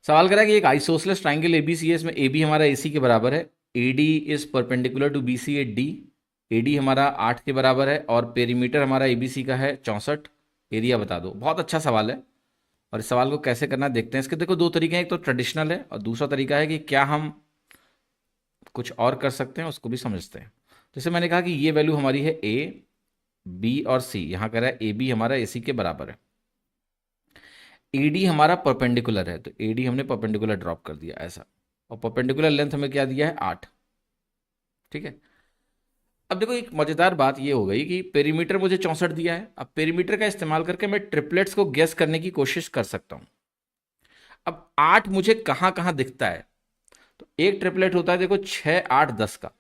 सवाल करा कि एक आइसोसेलेस ट्राइंगल एबीसी है, इसमें एबी हमारा एसी के बराबर है, AD is perpendicular to BC at D, AD हमारा 8 के बराबर है और पेरीमीटर हमारा एबीसी का है 64। एरिया बता दो। बहुत अच्छा सवाल है और इस सवाल को कैसे करना देखते हैं। इसके देखो दो तरीके हैं, एक तो ट्रेडिशनल है और दूसरा तरीका है कि क्या हम कुछ और कर सकते हैं, उसको भी समझते हैं। जैसे मैंने कहा कि ये वैल्यू हमारी है ए, बी और सी, यहाँ कह रहा है ए बी हमारा ए सी के बराबर है। एडी हमारा परपेंडिकुलर है तो एडी हमने परपेंडिकुलर ड्रॉप कर दिया ऐसा, और परपेंडिकुलर लेंथ हमें क्या दिया है 8। ठीक है। अब देखो एक मजेदार बात ये हो गई कि पेरीमीटर मुझे 64 दिया है। अब पेरीमीटर का इस्तेमाल करके मैं ट्रिपलेट्स को गेस करने की कोशिश कर सकता हूं। अब 8 मुझे कहां कहां दिखता है, तो एक ट्रिपलेट होता है देखो 6 8 10 का,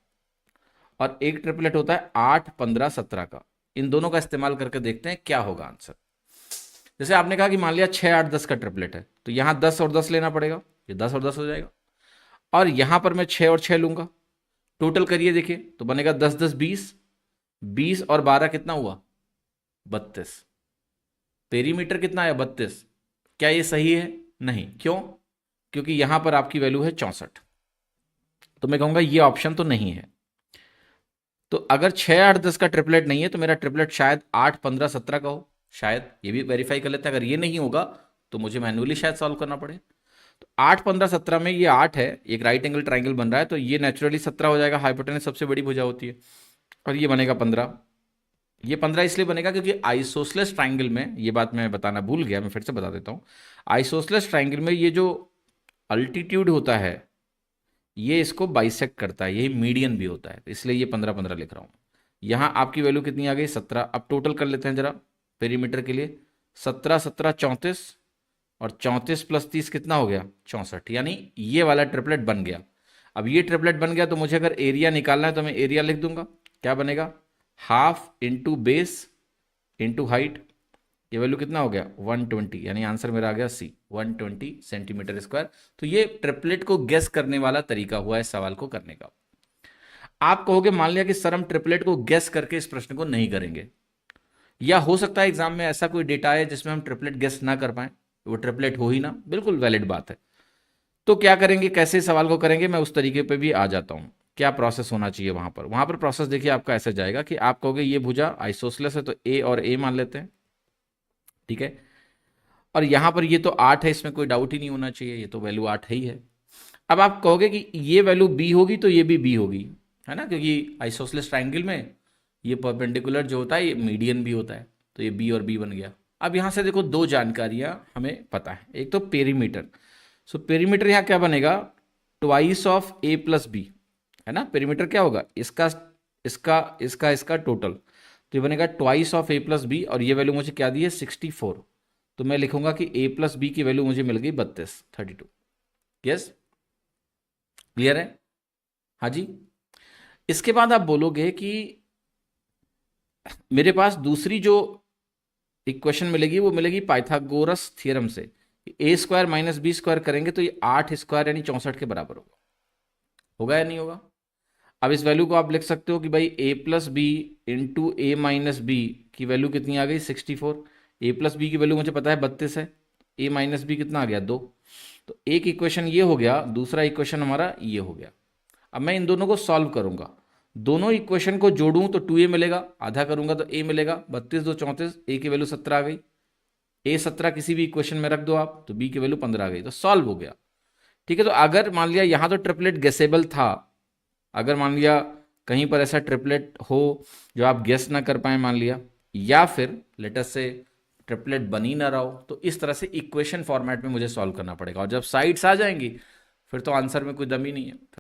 और एक ट्रिपलेट होता है 8 15 17 का। इन दोनों का इस्तेमाल करके देखते हैं क्या होगा आंसर। जैसे आपने कहा कि मान लिया 6 8 10 का ट्रिपलेट है, तो यहां 10 और 10 लेना पड़ेगा, ये 10 और 10 हो जाएगा, और यहां पर मैं 6 और 6 लूंगा। टोटल करिए देखिए तो बनेगा 10 10 20, 20 और 12 कितना हुआ 32। पेरीमीटर कितना आया 32। क्या ये सही है? नहीं। क्यों? क्योंकि यहां पर आपकी वैल्यू है 64, तो मैं कहूंगा ये ऑप्शन तो नहीं है। तो अगर 6 8 10 का ट्रिपलेट नहीं है तो मेरा ट्रिपलेट शायद 8 15 17 का हो, शायद। ये भी वेरीफाई कर लेते हैं। अगर ये नहीं होगा तो मुझे मैन्युअली शायद सॉल्व करना पड़े। तो 8 15 17 में ये 8 है, एक राइट एंगल ट्राइंगल बन रहा है, तो ये नेचुरली 17 हो जाएगा। हाइपोटेनस सबसे बड़ी भुजा होती है, और ये बनेगा 15। ये 15 इसलिए बनेगा क्योंकि आइसोसेलेस ट्राइंगल में, ये बात मैं बताना भूल गया, मैं फिर से बता देता हूँ। आइसोसेलेस ट्राइंगल में ये जो अल्टीट्यूड होता है ये इसको बाइसेक्ट करता है, यही मीडियन भी होता है, तो इसलिए ये 15 15 लिख रहा हूँ। यहाँ आपकी वैल्यू कितनी आ गई 17। अब टोटल कर लेते हैं जरा पेरीमीटर के लिए। 17 17 34, और 34 प्लस 30 कितना हो गया 64, यानी ये वाला ट्रिपलेट बन गया। अब ये ट्रिपलेट बन गया तो मुझे अगर एरिया निकालना है तो मैं एरिया लिख दूंगा। क्या बनेगा? Half into base into height. ये वैल्यू कितना हो गया 120, यानी आंसर मेरा आ गया सी, 120 सेंटीमीटर स्क्वायर। तो ये ट्रिपलेट को गेस करने वाला तरीका हुआ है इस सवाल को करने का। आप कहोगे मान लिया कि सर हम ट्रिपलेट को गेस करके इस प्रश्न को नहीं करेंगे, या हो सकता है एग्जाम में ऐसा कोई डेटा है जिसमें हम ट्रिपलेट गेस ना कर पाए, वो ट्रिपलेट हो ही ना। बिल्कुल वैलिड बात है। तो क्या करेंगे, कैसे सवाल को करेंगे, मैं उस तरीके पे भी आ जाता हूं। क्या प्रोसेस होना चाहिए वहां पर प्रोसेस देखिए आपका ऐसे जाएगा कि आप कहोगे ये भुजा आइसोसेलेस है तो ए और ए मान लेते हैं। ठीक है। और यहां पर ये तो 8 है, इसमें कोई डाउट ही नहीं होना चाहिए, ये तो वैल्यू 8 ही है। अब आप कहोगे कि ये वैल्यू बी होगी तो ये भी बी होगी, है ना, क्योंकि आइसोसेलेस ट्राइंगल में ये परपेंडिकुलर जो होता है ये मीडियन भी होता है, तो ये बी और बी बन गया। अब यहां से देखो दो जानकारियां हमें पता है, एक तो पेरीमीटर। सो पेरीमीटर यहां क्या बनेगा, twice of a plus b, है ना। पेरीमीटर क्या होगा, इसका इसका इसका इसका टोटल, तो ये बनेगा twice of a plus b, और ये वैल्यू मुझे क्या दी है 64, तो मैं लिखूंगा कि ए प्लस बी की वैल्यू मुझे मिल गई 32। यस, क्लियर है? हाँ जी। इसके बाद आप बोलोगे कि मेरे पास दूसरी जो इक्वेशन मिलेगी वो मिलेगी पाइथागोरस थ्योरम से। ए स्क्वायर माइनस बी स्क्वायर करेंगे तो ये 8 स्क्वायर यानी 64 के बराबर होगा। होगा या नहीं होगा? अब इस वैल्यू को आप लिख सकते हो कि भाई ए प्लस बी इंटू ए माइनस बी की वैल्यू कितनी आ गई 64। ए प्लस बी की वैल्यू मुझे पता है 32 है, ए माइनस बी कितना आ गया 2। तो एक इक्वेशन ये हो गया, दूसरा इक्वेशन हमारा ये हो गया। अब मैं इन दोनों को सॉल्व करूंगा, दोनों इक्वेशन को जोड़ूं तो 2a मिलेगा, आधा करूंगा तो a मिलेगा। 32 2 34, a की वैल्यू 17 आ गई। a 17 किसी भी इक्वेशन में रख दो आप तो b की वैल्यू 15 आ गई, तो सॉल्व हो गया। ठीक है। तो अगर मान लिया यहां तो ट्रिपलेट गेसेबल था, अगर मान लिया कहीं पर ऐसा ट्रिपलेट हो जो आप गेस ना कर पाए मान लिया, या फिर लेटस से ट्रिपलेट बन ही ना रहा हो, तो इस तरह से इक्वेशन फॉर्मेट में मुझे सॉल्व करना पड़ेगा, और जब साइड्स आ जाएंगी फिर तो आंसर में कोई दम ही नहीं है।